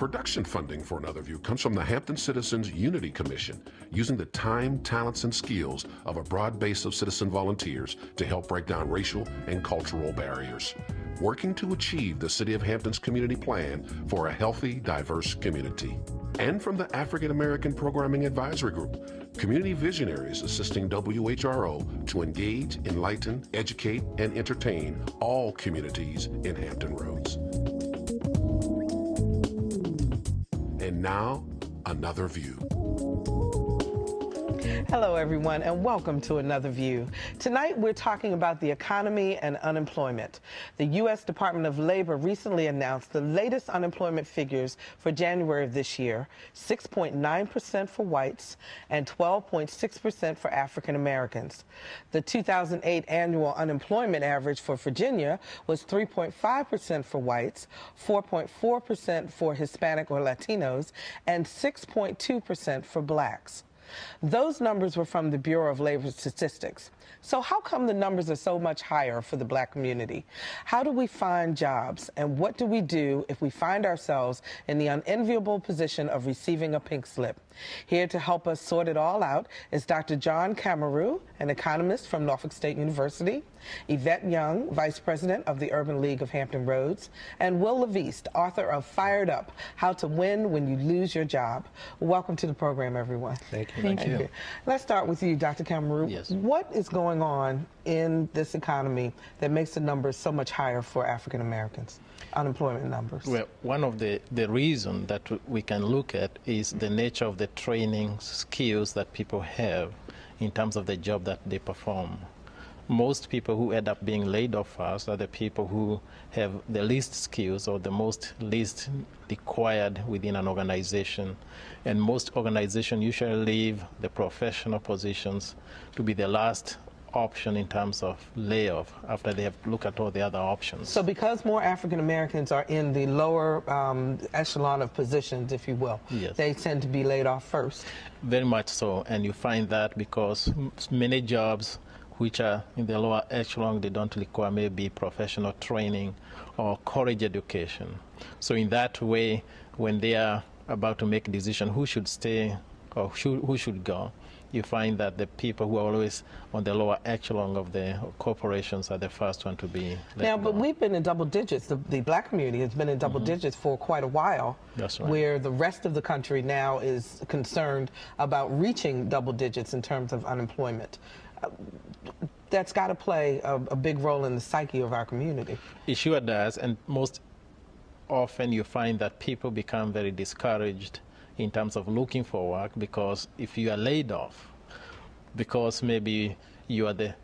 Production funding for Another View comes from the Hampton Citizens Unity Commission, using the time, talents, and skills of a broad base of citizen volunteers to help break down racial and cultural barriers, working to achieve the City of Hampton's community plan for a healthy, diverse community. And from the African American Programming Advisory Group, community visionaries assisting WHRO to engage, enlighten, educate, and entertain all communities in Hampton Roads. And now, Another View. Hello, everyone, and welcome to Another View. Tonight, we're talking about the economy and unemployment. The U.S. Department of Labor recently announced the latest unemployment figures for January of this year, 6.9% for whites and 12.6% for African Americans. The 2008 annual unemployment average for Virginia was 3.5% for whites, 4.4% for Hispanic or Latinos, and 6.2% for blacks. Those numbers were from the Bureau of Labor Statistics. So how come the numbers are so much higher for the black community? How do we find jobs? And what do we do if we find ourselves in the unenviable position of receiving a pink slip? Here to help us sort it all out is Dr. John Kamiru, an economist from Norfolk State University, Yvette Young, Vice President of the Urban League of Hampton Roads, and Wil LaVeist, author of Fired Up, How to Win When You Lose Your Job. Welcome to the program, everyone. Thank you. Thank you. Let's start with you, Dr. Kamiru. Yes. What is going on in this economy that makes the numbers so much higher for African Americans, unemployment numbers? Well, one of the reasons that we can look at is the nature of the training skills that people have in terms of the job that they perform. Most people who end up being laid off first are the people who have the least skills or the least required within an organization. And most organizations usually leave the professional positions to be the last option in terms of layoff after they have looked at all the other options. So because more African Americans are in the lower echelon of positions, if you will, yes, they tend to be laid off first? Very much so. And you find that because many jobs which are in the lower echelon, they don't require maybe professional training or college education. So in that way, when they are about to make a decision who should stay or who should go, you find that the people who are always on the lower echelon of the corporations are the first one to be let Now, go. but we've been in double digits. The black community has been in double digits for quite a while. That's right. Where the rest of the country now is concerned about reaching double digits in terms of unemployment. That's got to play a big role in the psyche of our community. It sure does, and most often you find that people become very discouraged in terms of looking for work, because if you are laid off, because maybe you are the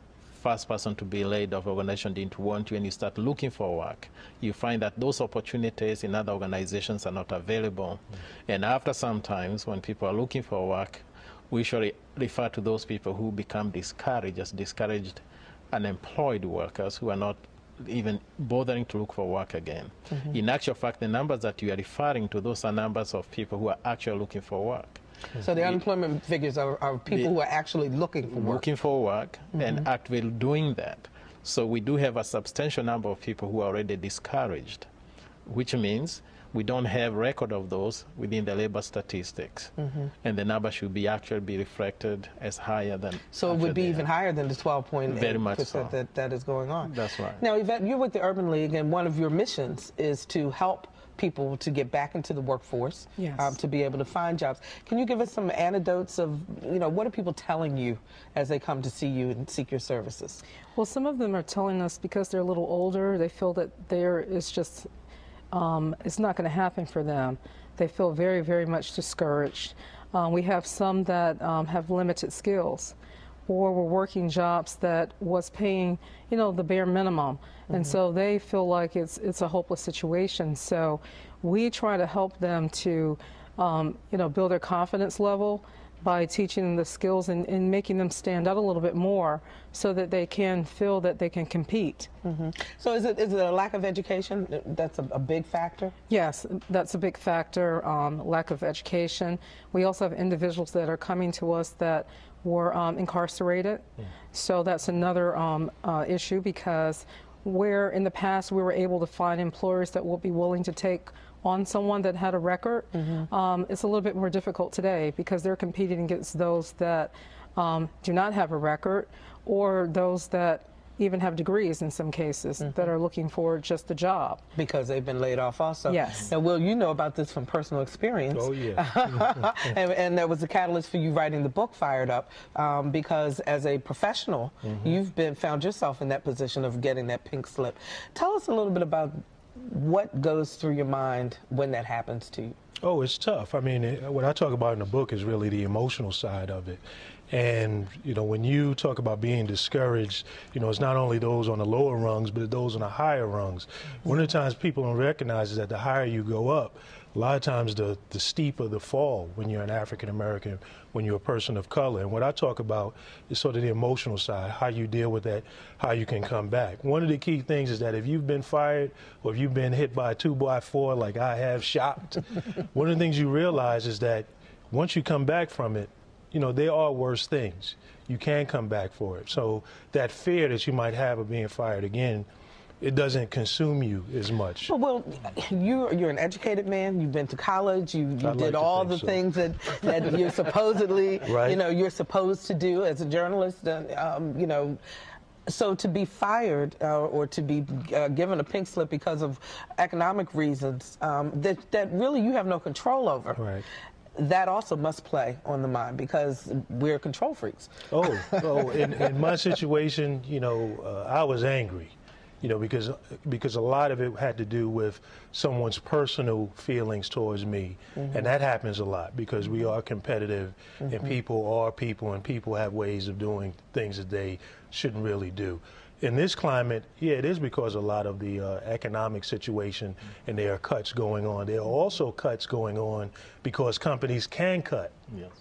first person to be laid off, organization didn't want you, and you start looking for work, you find that those opportunities in other organizations are not available. And after sometimes, when people are looking for work, we usually refer to those people who become discouraged as discouraged unemployed workers who are not even bothering to look for work again. In actual fact, the numbers that you are referring to, those are numbers of people who are actually looking for work. So the unemployment figures are people who are actually looking for work. Looking for work and actively doing that. So we do have a substantial number of people who are already discouraged, which means we don't have record of those within the labor statistics. And the number should be actually be reflected as higher than. So it would be even higher than the 12.8% Very much so. that is going on. That's right. Now, Yvette, you're with the Urban League, and one of your missions is to help people to get back into the workforce, Yes. to be able to find jobs. Can you give us some anecdotes of, what are people telling you as they come to see you and seek your services? Well, some of them are telling us because they're a little older, they feel that there is just it's not going to happen for them. They feel very, very much discouraged. We have some that have limited skills, or were working jobs that was paying, the bare minimum, and so they feel like it's a hopeless situation. So we try to help them to, build their confidence level by teaching them the skills and making them stand out a little bit more so that they can feel that they can compete. So is it a lack of education that's a big factor? Yes, that's a big factor, lack of education. We also have individuals that are coming to us that were incarcerated. So that's another issue, because where in the past we were able to find employers that will be willing to take on someone that had a record. It's a little bit more difficult today because they're competing against those that do not have a record, or those that even have degrees in some cases that are looking for just a job. Because they've been laid off also. Yes. Now, Wil, you know about this from personal experience. Oh, yeah. and that was the catalyst for you writing the book, Fired Up, because as a professional, you've found yourself in that position of getting that pink slip. Tell us a little bit about what goes through your mind when that happens to you. Oh, it's tough. I mean, what I talk about in the book is really the emotional side of it. And, you know, when you talk about being discouraged, you know, it's not only those on the lower rungs, but those on the higher rungs. One of the times people don't recognize is that the higher you go up, a lot of times the steeper the fall when you're an African American, when you're a person of color. And what I talk about is sort of the emotional side, how you deal with that, how you can come back. One of the key things is that if you've been fired or if you've been hit by a 2x4 like I have, shocked, one of the things you realize is that once you come back from it, you know, there are worse things. You can come back for it. So that fear that you might have of being fired again, it doesn't consume you as much. Well, you're an educated man. You've been to college. You did all the things that you're supposedly, right. you know, you're supposed to do as a journalist. You know, so to be fired or to be given a pink slip because of economic reasons that really you have no control over. Right. That also must play on the mind because we're control freaks. Oh, in my situation, you know, I was angry, you know, because a lot of it had to do with someone's personal feelings towards me. And that happens a lot because we are competitive and people are people and people have ways of doing things that they shouldn't really do. In this climate, yeah, it is because a lot of the economic situation and there are cuts going on. There are also cuts going on because companies can cut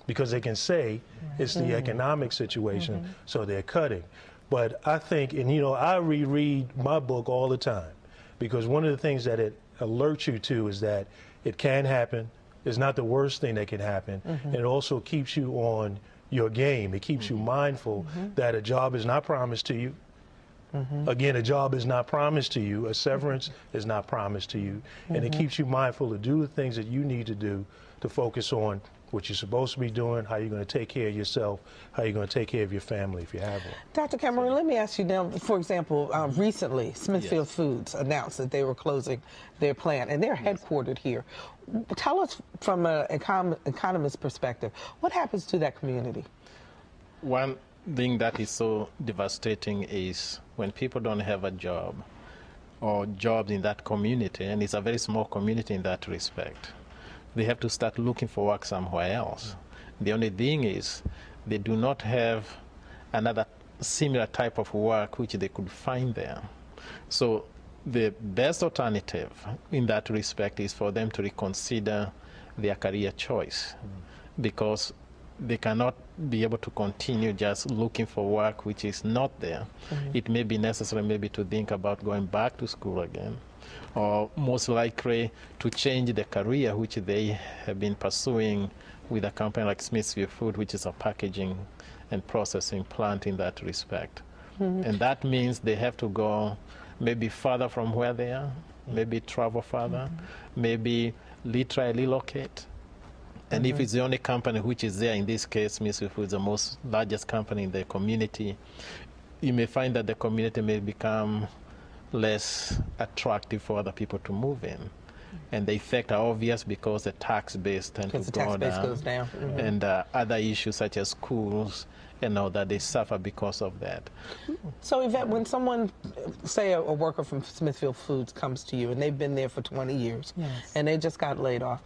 because they can say it's the economic situation, so they're cutting. But I think, and you know, I reread my book all the time because one of the things that it alerts you to is that it can happen. It's not the worst thing that can happen. And it also keeps you on your game. It keeps you mindful that a job is not promised to you. Again, a job is not promised to you. A severance is not promised to you. And it keeps you mindful to do the things that you need to do to focus on what you're supposed to be doing, how you're going to take care of yourself, how you're going to take care of your family if you have one. Dr. Kamiru, let me ask you now, for example, recently Smithfield Foods announced that they were closing their plant, and they're headquartered here. Tell us from an economist perspective, what happens to that community? One thing that is so devastating is when people don't have a job or jobs in that community, and it's a very small community in that respect. They have to start looking for work somewhere else. The only thing is they do not have another similar type of work which they could find there. So the best alternative in that respect is for them to reconsider their career choice because they cannot be able to continue just looking for work which is not there. It may be necessary maybe to think about going back to school again, or most likely to change the career which they have been pursuing with a company like Smithfield Food, which is a packaging and processing plant in that respect. And that means they have to go maybe further from where they are, maybe travel further, maybe try relocate. And if it's the only company which is there, in this case, Smithfield Food is the most largest company in the community, you may find that the community may become less attractive for other people to move in. And the effect are obvious because the tax base tends to go down. And other issues such as schools and all that, they suffer because of that. So Yvette, when someone, say a worker from Smithfield Foods comes to you and they've been there for 20 years and they just got laid off,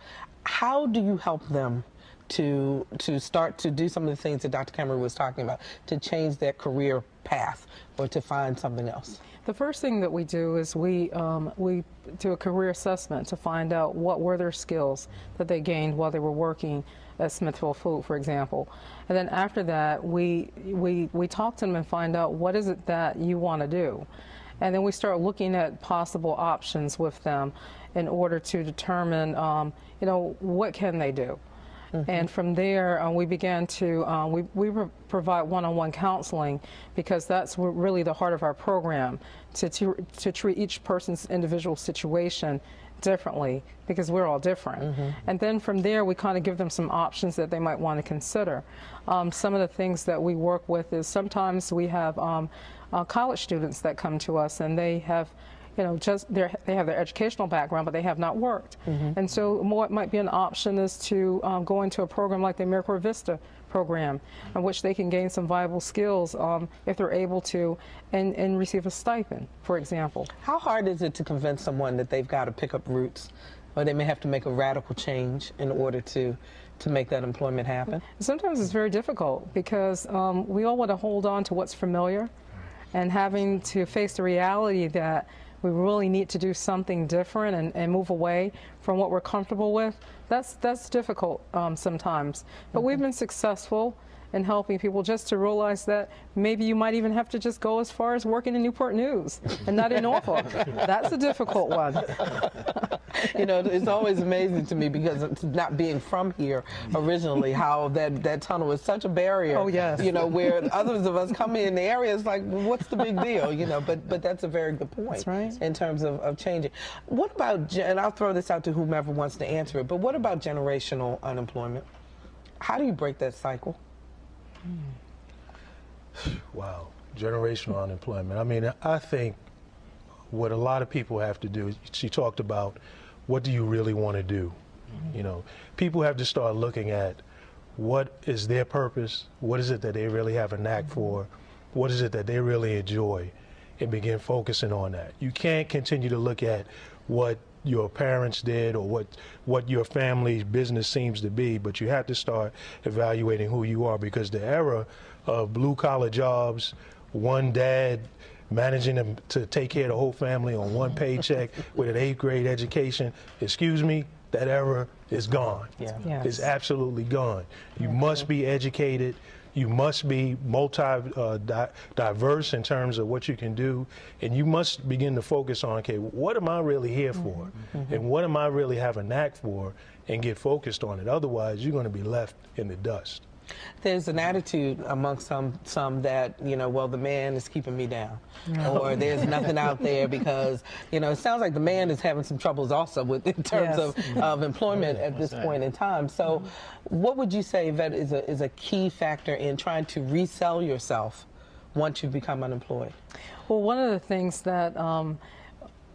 how do you help them to start to do some of the things that Dr. Kamiru was talking about, to change their career path or to find something else? The first thing that we do is we do a career assessment to find out what were their skills that they gained while they were working at Smithfield Food, for example. And then after that, we talk to them and find out what is it that you want to do. And then we start looking at possible options with them in order to determine, you know, what can they do. And from there, we began to, we provide one-on-one counseling, because that's really the heart of our program, to treat each person's individual situation differently, because we're all different. And then from there, we kind of give them some options that they might want to consider. Some of the things that we work with is sometimes we have college students that come to us, and they have, you know, they have their educational background, but they have not worked. And so what might be an option is to go into a program like the AmeriCorps Vista program, in which they can gain some viable skills if they're able to, and receive a stipend, for example. How hard is it to convince someone that they've got to pick up roots, or they may have to make a radical change in order to make that employment happen? Sometimes it's very difficult, because we all want to hold on to what's familiar, and having to face the reality that we really need to do something different and move away from what we're comfortable with. That's difficult sometimes. But we've been successful in helping people just to realize that maybe you might even have to just go as far as working in Newport News and not in Norfolk. That's a difficult one. You know, it's always amazing to me, because it's not being from here originally, how that tunnel is such a barrier. Oh, yes. You know, where others of us come in the area, it's like, well, what's the big deal? You know, but that's a very good point. That's right. In terms of changing. What about, and I'll throw this out to whomever wants to answer it, but what about generational unemployment? How do you break that cycle? Wow, generational unemployment. I mean, I think what a lot of people have to do, she talked about, what do you really want to do? You know, people have to start looking at what is their purpose, what is it that they really have a knack for, what is it that they really enjoy, and begin focusing on that. You can't continue to look at what your parents did or what your family's business seems to be, but you have to start evaluating who you are, because the era of blue-collar jobs, one dad managing to take care of the whole family on one paycheck with an 8th grade education, excuse me, that era is gone. Yeah. Yes. It's absolutely gone. You must be educated. You must be diverse in terms of what you can do, and you must begin to focus on, okay, what am I really here for, and what am I really have a knack for, and get focused on it. Otherwise, you're going to be left in the dust. There's an attitude amongst some that, you know, well, the man is keeping me down, or there's nothing out there, because, you know, it sounds like the man is having some troubles also with in terms of employment at this point in time. So what would you say, Yvette, is a key factor in trying to resell yourself once you've become unemployed? Well, one of the things that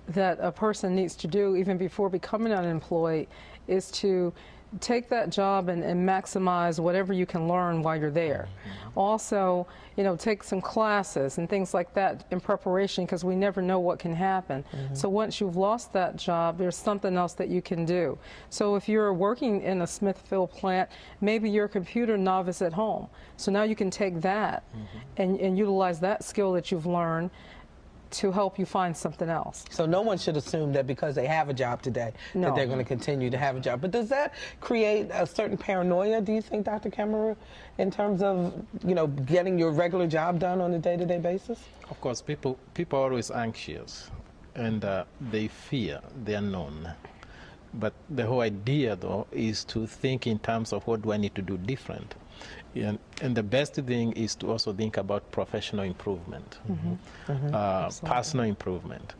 that a person needs to do even before becoming unemployed is to take that job and maximize whatever you can learn while you're there. Also, you know, take some classes and things like that in preparation, because we never know what can happen. So once you've lost that job, there's something else that you can do. So if you're working in a Smithfield plant, maybe you're a computer novice at home. So now you can take that and utilize that skill that you've learned to help you find something else. So no one should assume that because they have a job today that they're going to continue to have a job. But does that create a certain paranoia, do you think, Dr. Kamiru, in terms of, you know, getting your regular job done on a day-to-day basis? Of course, people are always anxious, and they fear the unknown. But the whole idea, though, is to think in terms of what do I need to do different. And the best thing is to also think about professional improvement, personal improvement,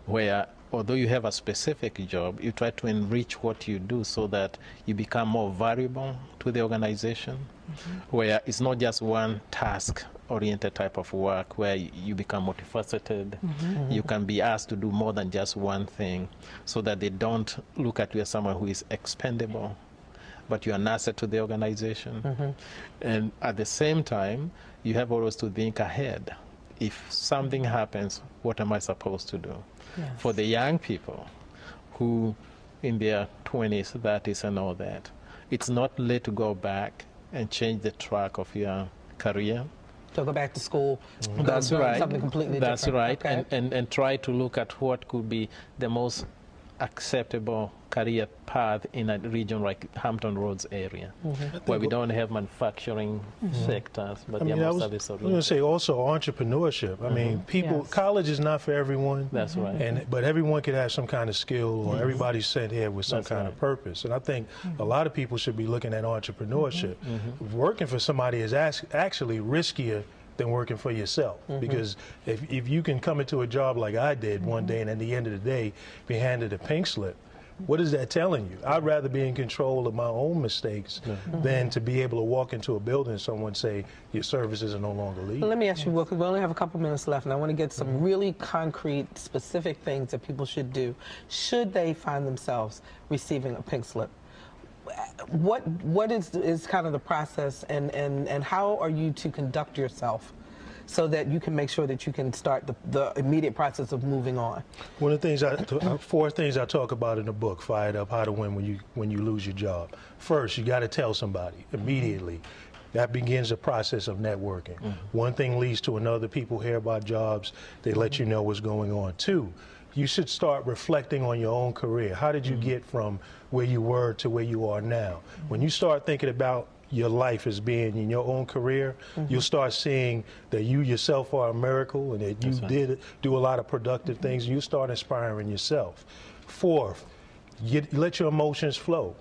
where although you have a specific job, you try to enrich what you do so that you become more valuable to the organization, where it's not just one task-oriented type of work where you become multifaceted. You can be asked to do more than just one thing, so that they don't look at you as someone who is expendable, but you're an asset to the organization. And at the same time, you have always to think ahead. If something happens, what am I supposed to do? For the young people who in their 20s, 30s and all that, it's not late to go back and change the track of your career. So go back to school. That's right. Something completely That's different. right. Okay. And try to look at what could be the most acceptable career path in a region like Hampton Roads area, where we don't have manufacturing sectors, but they are more service oriented. I was going to say also entrepreneurship. I mean, people, college is not for everyone. That's right. But everyone could have some kind of skill, or everybody's sent here with some kind of purpose. And I think a lot of people should be looking at entrepreneurship. Working for somebody is actually riskier than working for yourself, because if you can come into a job like I did one day and at the end of the day be handed a pink slip, what is that telling you? I'd rather be in control of my own mistakes than to be able to walk into a building and someone say your services are no longer legal. Well, let me ask you, Will, because we only have a couple minutes left, and I want to get some really concrete, specific things that people should do should they find themselves receiving a pink slip. What is kind of the process, and how are you to conduct yourself so that you can make sure that you can start the immediate process of moving on? One of the things, 4 things I talk about in the book, Fired Up, How to Win When You Lose Your Job. First, you got to tell somebody immediately. That begins the process of networking. One thing leads to another. People hear about jobs. They let you know what's going on. 2, you should start reflecting on your own career. How did you get from where you were to where you are now? When you start thinking about your life as being in your own career, you'll start seeing that you yourself are a miracle and that you did do a lot of productive things. You start inspiring yourself. 4th, let your emotions flow.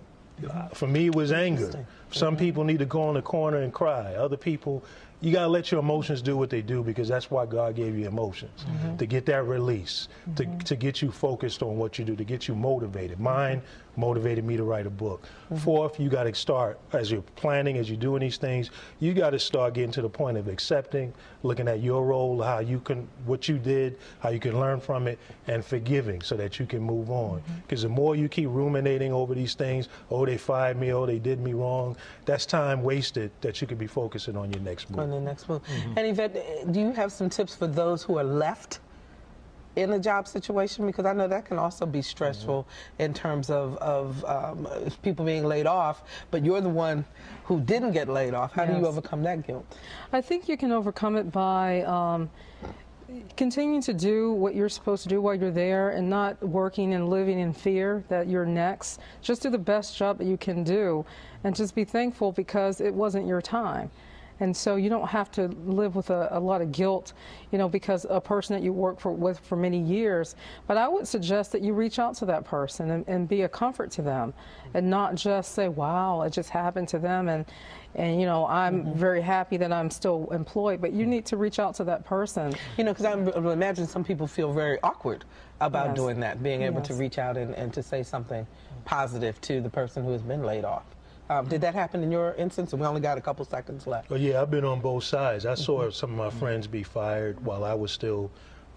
For me, it was anger. Some people need to go in the corner and cry. Other people, you got to let your emotions do what they do, because that's why God gave you emotions, to get that release, to get you focused on what you do, to get you motivated. Mine motivated me to write a book. 4th, you got to start, as you're planning, as you're doing these things, you got to start getting to the point of accepting, looking at your role, how you can, what you did, how you can learn from it, and forgiving so that you can move on. Because the more you keep ruminating over these things, oh, they fired me, oh, they did me wrong, that's time wasted that you could be focusing on your next move. On the next move. And Yvette, do you have some tips for those who are left in a job situation? Because I know that can also be stressful in terms of people being laid off, but you're the one who didn't get laid off. How do you overcome that guilt? I think you can overcome it by continuing to do what you're supposed to do while you're there, and not working and living in fear that you're next. Just do the best job that you can do, and just be thankful because it wasn't your time. And so you don't have to live with a lot of guilt, you know, because a person that you work with for many years. But I would suggest that you reach out to that person and be a comfort to them, and not just say, wow, it just happened to them, and you know, I'm very happy that I'm still employed. But you need to reach out to that person. You know, because I imagine some people feel very awkward about doing that, being able to reach out and to say something positive to the person who has been laid off. Did that happen in your instance? And we only got a couple seconds left. Well, yeah, I've been on both sides. I saw some of my friends be fired while I was still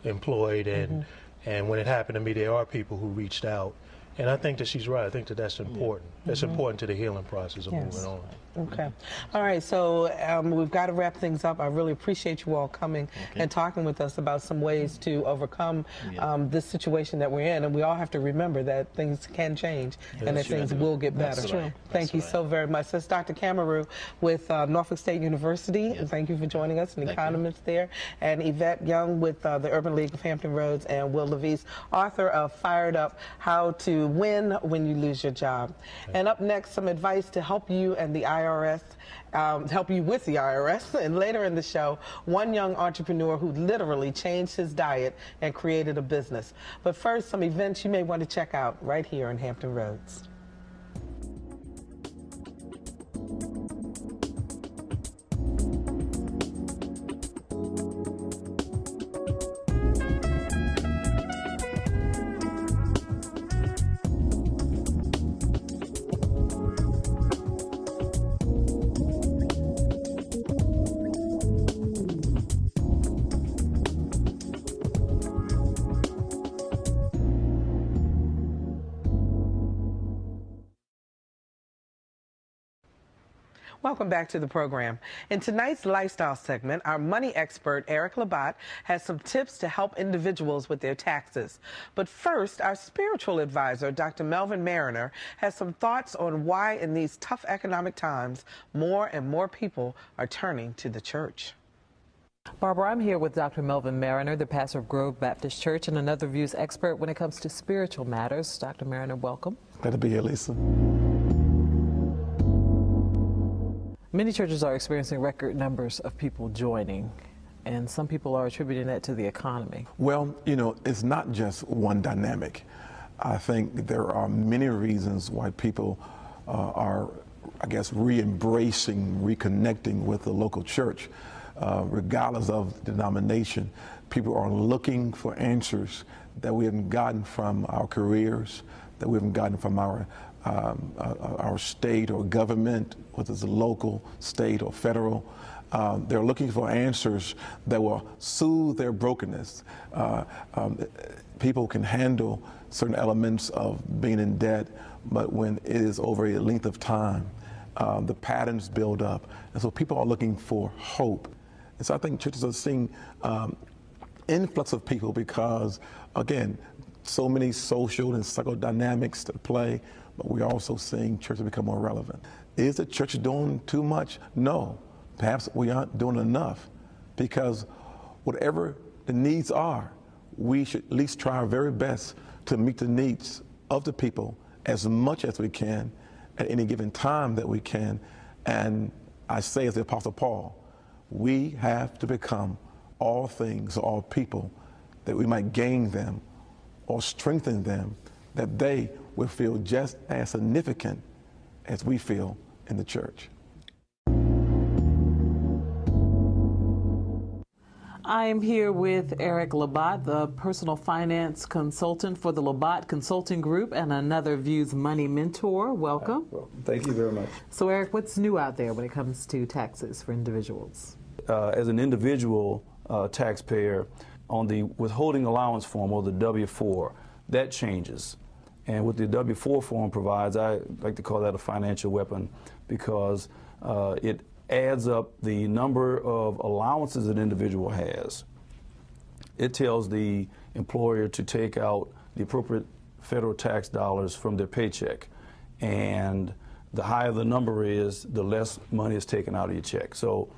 employed, and when it happened to me, there are people who reached out. And I think that she's right. I think that that's important. That's important to the healing process of moving on. Okay. All right. So we've got to wrap things up. I really appreciate you all coming and talking with us about some ways to overcome this situation that we're in. And we all have to remember that things can change and that things will get better. Thank you so very much. That's Dr. Kamiru with Norfolk State University. Thank you for joining us, an economist there. And Yvette Young with the Urban League of Hampton Roads, and Wil LaVeist, author of Fired Up, How to Win When You Lose Your Job. And up next, some advice to help you and the IRS, help you with the IRS. And later in the show, one young entrepreneur who literally changed his diet and created a business. But first, some events you may want to check out right here in Hampton Roads. Welcome back to the program. In tonight's lifestyle segment, our money expert, Eric Labatt, has some tips to help individuals with their taxes. But first, our spiritual advisor, Dr. Melvin Mariner, has some thoughts on why in these tough economic times, more and more people are turning to the church. Barbara, I'm here with Dr. Melvin Mariner, the pastor of Grove Baptist Church and another views expert when it comes to spiritual matters. Dr. Mariner, welcome. Glad to be here, Lisa. Many churches are experiencing record numbers of people joining, and some people are attributing that to the economy. Well, you know, it's not just one dynamic. I think there are many reasons why people are, I guess, re-embracing, reconnecting with the local church. Regardless of denomination, people are looking for answers that we haven't gotten from our careers, that we haven't gotten from our state or government, whether it's local, state, or federal. They're looking for answers that will soothe their brokenness. People can handle certain elements of being in debt, but when it is over a length of time, the patterns build up. And so people are looking for hope. And so I think churches are seeing influx of people because, again, so many social and psychodynamics that play, but we're also seeing churches become more relevant. Is the church doing too much? No. Perhaps we aren't doing enough, because whatever the needs are, we should at least try our very best to meet the needs of the people as much as we can at any given time that we can. And I say, as the Apostle Paul, we have to become all things to all people, that we might gain them or strengthen them, that they will feel just as significant as we feel in the church. I am here with Eric Labatt, the personal finance consultant for the Labatt Consulting Group and another Views Money mentor. Welcome. Well, thank you very much. So, Eric, what's new out there when it comes to taxes for individuals? As an individual taxpayer, on the withholding allowance form, or the W-4, that changes. And what the W-4 form provides, I like to call that a financial weapon, because it adds up the number of allowances an individual has. It tells the employer to take out the appropriate federal tax dollars from their paycheck. And the higher the number is, the less money is taken out of your check. So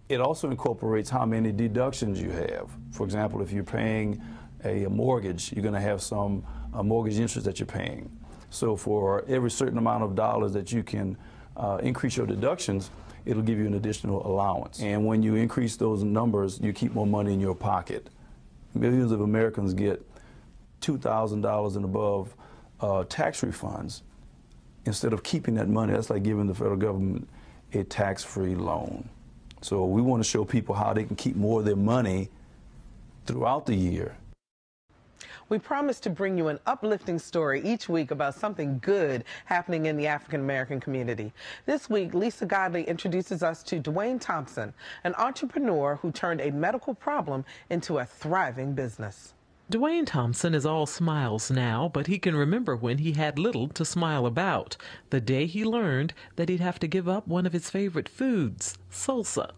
it also incorporates how many deductions you have. For example, if you're paying a mortgage, you're going to have some mortgage interest that you're paying. So for every certain amount of dollars that you can increase your deductions, it'll give you an additional allowance. And when you increase those numbers, you keep more money in your pocket. Millions of Americans get $2,000 and above tax refunds. Instead of keeping that money, that's like giving the federal government a tax-free loan. So we want to show people how they can keep more of their money throughout the year. We promise to bring you an uplifting story each week about something good happening in the African American community. This week, Lisa Godley introduces us to Dwayne Thompson, an entrepreneur who turned a medical problem into a thriving business. Dwayne Thompson is all smiles now, but he can remember when he had little to smile about. The day he learned that he'd have to give up one of his favorite foods, salsa.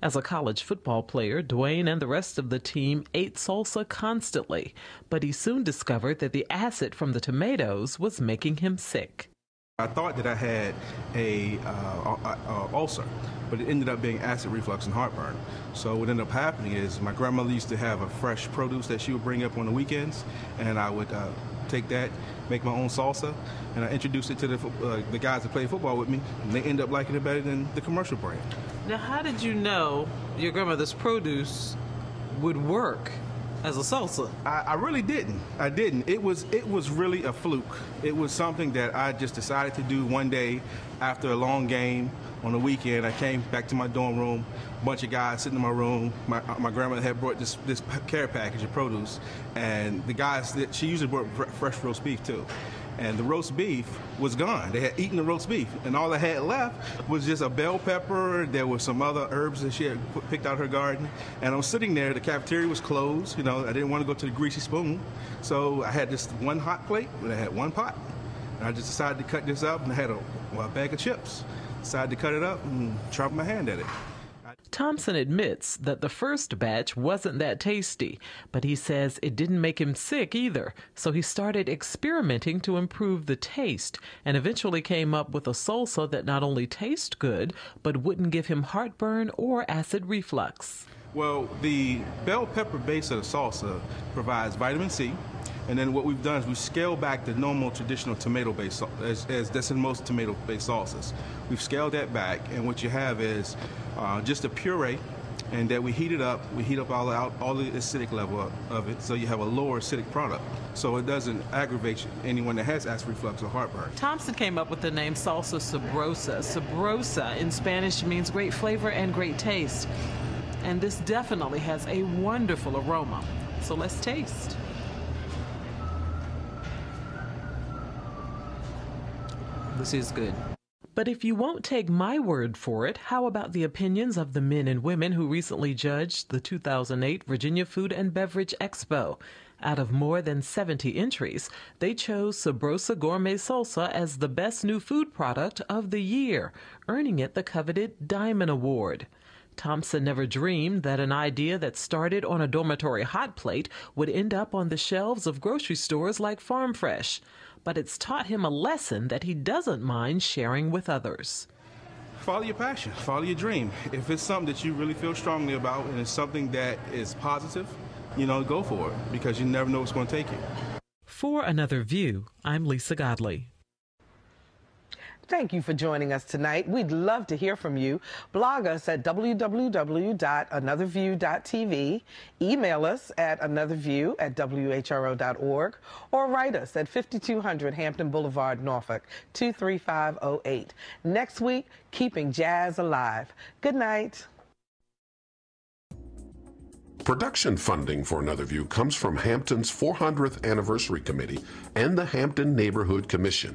As a college football player, Dwayne and the rest of the team ate salsa constantly, but he soon discovered that the acid from the tomatoes was making him sick. I thought that I had a ulcer, but it ended up being acid reflux and heartburn. So what ended up happening is my grandmother used to have a fresh produce that she would bring up on the weekends, and I would take that, make my own salsa, and I introduced it to the guys that played football with me, and they ended up liking it better than the commercial brand. Now, how did you know your grandmother's produce would work as a salsa? I really didn't. I didn't. It was really a fluke. It was something that I just decided to do one day after a long game on the weekend. I came back to my dorm room, a bunch of guys sitting in my room. My grandmother had brought this care package of produce, and the guys, she usually brought fresh roast beef too. And the roast beef was gone. They had eaten the roast beef, and all I had left was just a bell pepper. There were some other herbs that she had picked out of her garden. And I was sitting there. The cafeteria was closed. You know, I didn't want to go to the greasy spoon. So I had this one hot plate, and I had one pot. And I just decided to cut this up, and I had a bag of chips. Decided to cut it up and chop my hand at it. Thompson admits that the first batch wasn't that tasty, but he says it didn't make him sick either, so he started experimenting to improve the taste and eventually came up with a salsa that not only tastes good, but wouldn't give him heartburn or acid reflux. Well, the bell pepper base of the salsa provides vitamin C, and then what we've done is we scale back the normal traditional tomato-based, as that's in most tomato-based salsas. We've scaled that back, and what you have is just a puree, and that we heat it up. We heat up all the acidic level of it, so you have a lower acidic product, so it doesn't aggravate anyone that has acid reflux or heartburn. Thompson came up with the name salsa sabrosa. Sabrosa in Spanish means great flavor and great taste. And this definitely has a wonderful aroma. So let's taste. This is good. But if you won't take my word for it, how about the opinions of the men and women who recently judged the 2008 Virginia Food and Beverage Expo? Out of more than 70 entries, they chose Sabrosa Gourmet Salsa as the best new food product of the year, earning it the coveted Diamond Award. Thompson never dreamed that an idea that started on a dormitory hot plate would end up on the shelves of grocery stores like Farm Fresh. But it's taught him a lesson that he doesn't mind sharing with others. Follow your passion, follow your dream. If it's something that you really feel strongly about and it's something that is positive, go for it, because you never know what's going to take you. For Another View, I'm Lisa Godley. Thank you for joining us tonight. We'd love to hear from you. Blog us at www.anotherview.tv, email us at anotherview@whro.org, or write us at 5200 Hampton Boulevard, Norfolk, 23508. Next week, keeping jazz alive. Good night. Production funding for Another View comes from Hampton's 400th Anniversary Committee and the Hampton Neighborhood Commission,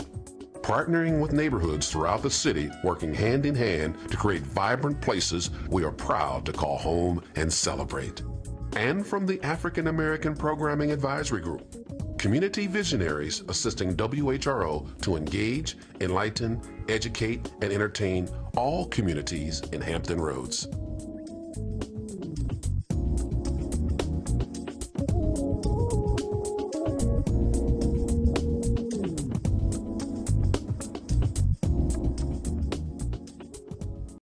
partnering with neighborhoods throughout the city, working hand in hand to create vibrant places we are proud to call home and celebrate. And from the African American Programming Advisory Group, community visionaries assisting WHRO to engage, enlighten, educate, and entertain all communities in Hampton Roads.